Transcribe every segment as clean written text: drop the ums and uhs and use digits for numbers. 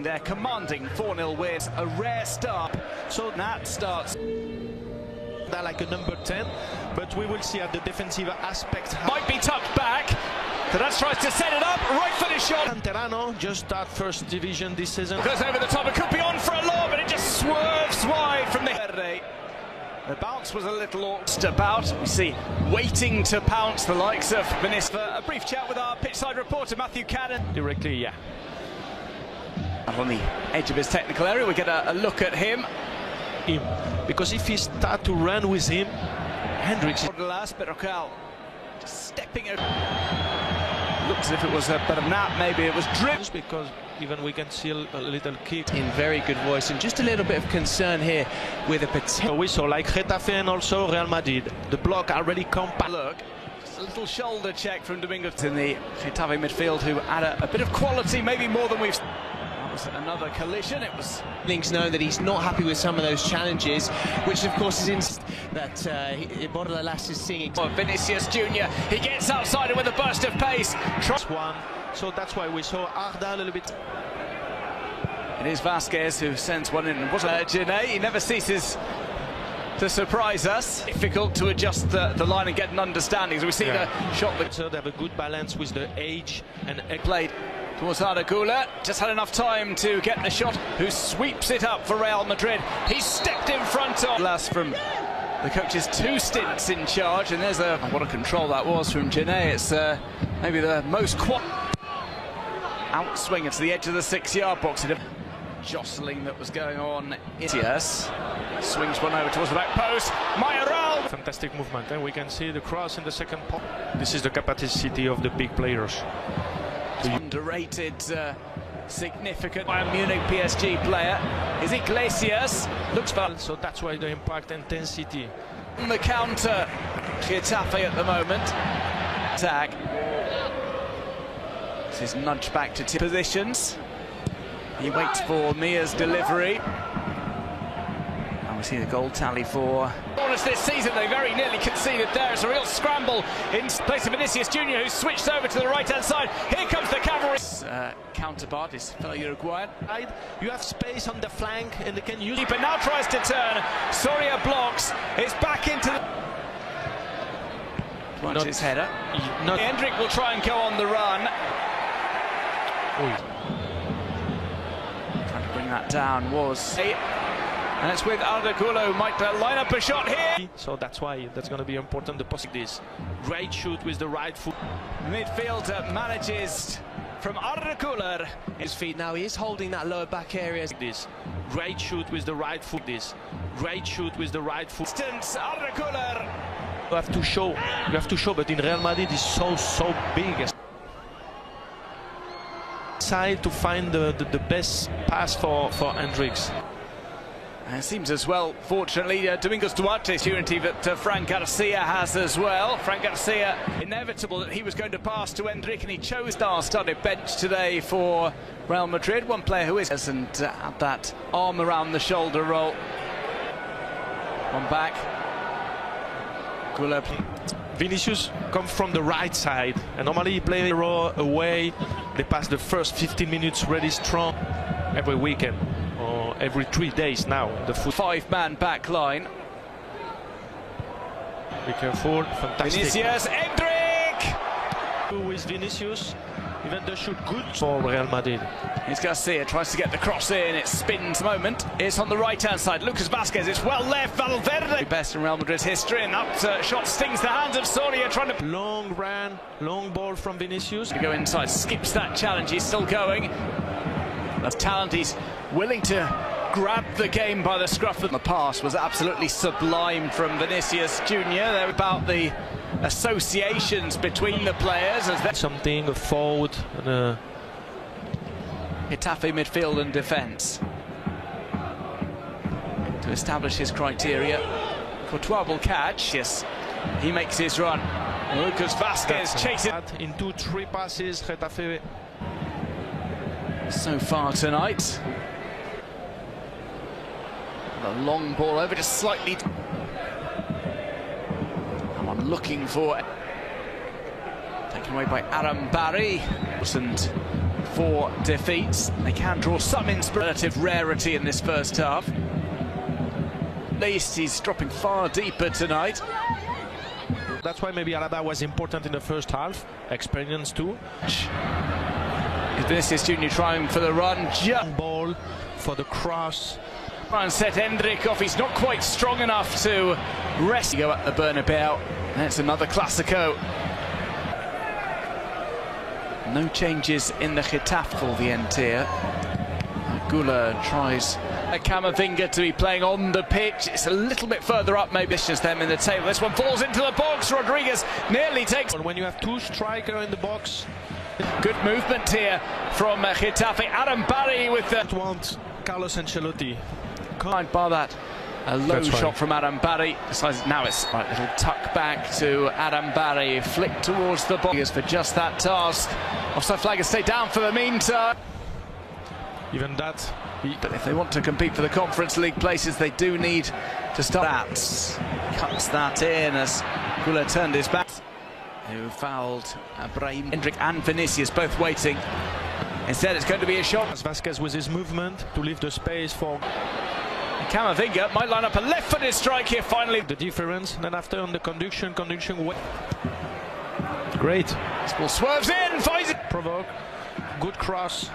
their commanding 4-0 win. A rare start, so that starts. They're like a number 10, but we will see at the defensive aspect. Might be tucked back. Kadas tries to set it up, right footed shot. Canterano just start first division this season. Goes over the top, it could be on for a lob, but it just swerves wide from the Verde. The bounce was a little about. We see waiting to pounce the likes of Vinicius. A brief chat with our pitchside reporter Matthew Cannon. Directly, yeah. On the edge of his technical area, we get a look at him. Because if he start to run with him, Hendricks. Just stepping out. Looks as if it was a bit of nap, maybe it was dripped. Because even we can see a little kick. In very good voice, and just a little bit of concern here with a potential. We saw like Getafe and also Real Madrid. The block already compact. Look, just a little shoulder check from Domingos in the Getafe midfield, who add a bit of quality, maybe more than we've. That was another collision. It was. Links know that he's not happy with some of those challenges, which of course is in that Bordalas is singing. Vinicius Junior, he gets outside it with a burst of pace. One, so that's why we saw Arda a little bit. It is Vasquez who sends one in. Getafe, he never ceases to surprise us. Difficult to adjust the line and get an understanding. So we see the shot. So they have a good balance with the age and played towards Arda, just had enough time to get the shot, who sweeps it up for Real Madrid. He stepped in front of last from the coach's 2 stints in charge, and there's what a control that was from Getafe. It's maybe the most outswing to the edge of the 6-yard box. Jostling that was going on. Yes, swings one over towards the back post. Mayoral. Fantastic movement, and we can see the cross in the second pot. This is the capacity of the big players. Underrated, significant Bayern Munich PSG player is Iglesias. Looks fun. So that's why the impact intensity. On the counter, Getafe at the moment. Tag. This is nudged back to positions. He waits for Mia's delivery. And we see the goal tally for corners this season. They very nearly conceded there. It's a real scramble in place of Vinicius Junior, who switched over to the right-hand side. Here comes the cavalry. Counterpart, his fellow Uruguayan. You have space on the flank, and they can use. Keeper now tries to turn. Soria blocks. It's back into the. Watch his header. Hendrick will try and go on the run. Trying to bring that down was. And it's with Arda who might line up a shot here. So that's why that's going to be important. The possibilities. Great shoot with the right foot. Midfielder manages from Arda his feet now. He is holding that lower back area. This great shoot with the right foot. Great shoot with the right foot. Arda You have to show. You have to show. But in Real Madrid is so big. Side to find the best pass for Hendricks. And it seems as well, fortunately, Domingos Duarte's unity that Fran Garcia has as well. Fran Garcia, inevitable that he was going to pass to Hendrick, and he chose our starting bench today for Real Madrid. One player who is and had that arm around the shoulder roll. One back. Vinicius comes from the right side, and normally he plays away. They pass the first 15 minutes really strong every weekend. Or every 3 days now. The 5-man back line. Be careful. Fantastic. Vinicius, Hendrick! With Vinicius, even though shoot good for Real Madrid. Here's Garcia, tries to get the cross in. It spins moment. It's on the right-hand side. Lucas Vasquez, it's well left. Valverde. Best in Real Madrid's history, and that shot stings the hands of Soria, trying to. Long run, long ball from Vinicius. To go inside, skips that challenge. He's still going. That's talent. He's willing to grab the game by the scruff. The pass was absolutely sublime from Vinicius Junior. They're about the associations between the players. As something, a forward, and a. Getafe midfield and defence to establish his criteria. Courtois will catch. Yes, he makes his run. Lucas Vasquez chases in 2-3 passes. Getafe. So far tonight. The long ball over, just slightly. I'm looking for. Taken away by Aram Barry. And 4 defeats. They can draw some relative rarity in this first half. At least he's dropping far deeper tonight. That's why maybe Alaba was important in the first half. Experience too. Vinicius Junior trying for the run. Ball for the cross. Try and set Endrick off. He's not quite strong enough to rest. Go at the Bernabeu. That's another Classico. No changes in the Getafe for the end here. Gula tries Camavinga to be playing on the pitch. It's a little bit further up, maybe it's just them in the table. This one falls into the box. Rodriguez nearly takes. When you have 2 strikers in the box. Good movement here from Getafe. Adam Barry with the... Want Carlos Ancelotti. Can't bar that. A low shot from Adam Barry. Now it's a little tuck back to Adam Barry. Flick towards the box for just that task. Offside flag has stayed down for the meantime. Even that. But if they want to compete for the Conference League places, they do need to stop that. Cuts that in as Gula turned his back. Who fouled Brahim, Endrick and Vinicius both waiting. Instead it's going to be a shot. Vasquez with his movement to leave the space for Camavinga might line up a left-footed strike here finally. The difference, then after on the conduction great. This ball swerves in, finds it. Provoke, good cross.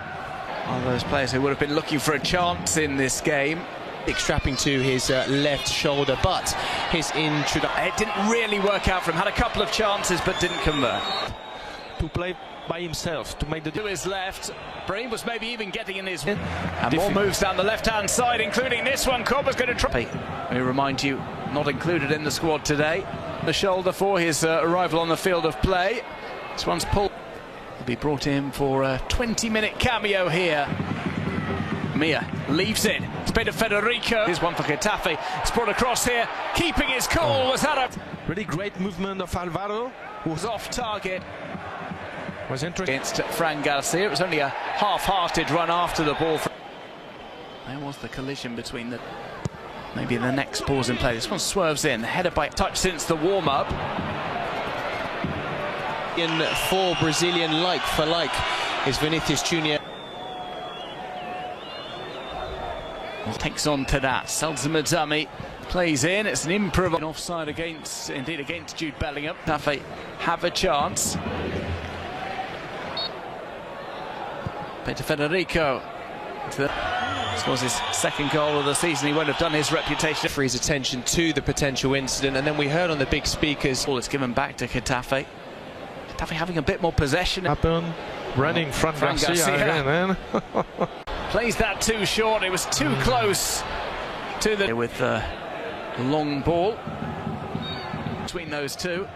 One of those players who would have been looking for a chance in this game. Strapping to his left shoulder, but his introduction. It didn't really work out for him. Had a couple of chances, but didn't convert. To play by himself, to make the... To his left. Brahim was maybe even getting in his... And more moves down the left-hand side, including this one. Corber's going to try... Let me remind you, not included in the squad today. The shoulder for his arrival on the field of play. This one's pulled. He'll be brought in for a 20-minute cameo here. Mia leaves it. It's been to Federico. Here's one for Getafe. It's brought across here. Keeping his cool. Was that a really great movement of Alvaro? Who was off target. Was interesting Against Fran Garcia. It was only a half-hearted run after the ball. There was the collision between the... Maybe the next ball's in play. This one swerves in. Header by touch since the warm-up. In for Brazilian like for like is Vinicius Junior. Takes on to that. Salzamadzami plays in. It's an improv. Offside against Jude Bellingham. Getafe have a chance. Peter Federico. Scores his second goal of the season. He won't have done his reputation. For his attention to the potential incident, and then we heard on the big speakers. Ball is given back to Getafe. Getafe having a bit more possession. Running Fran Garcia again, man. Plays that too short. It was too close to the... With the long ball between those two.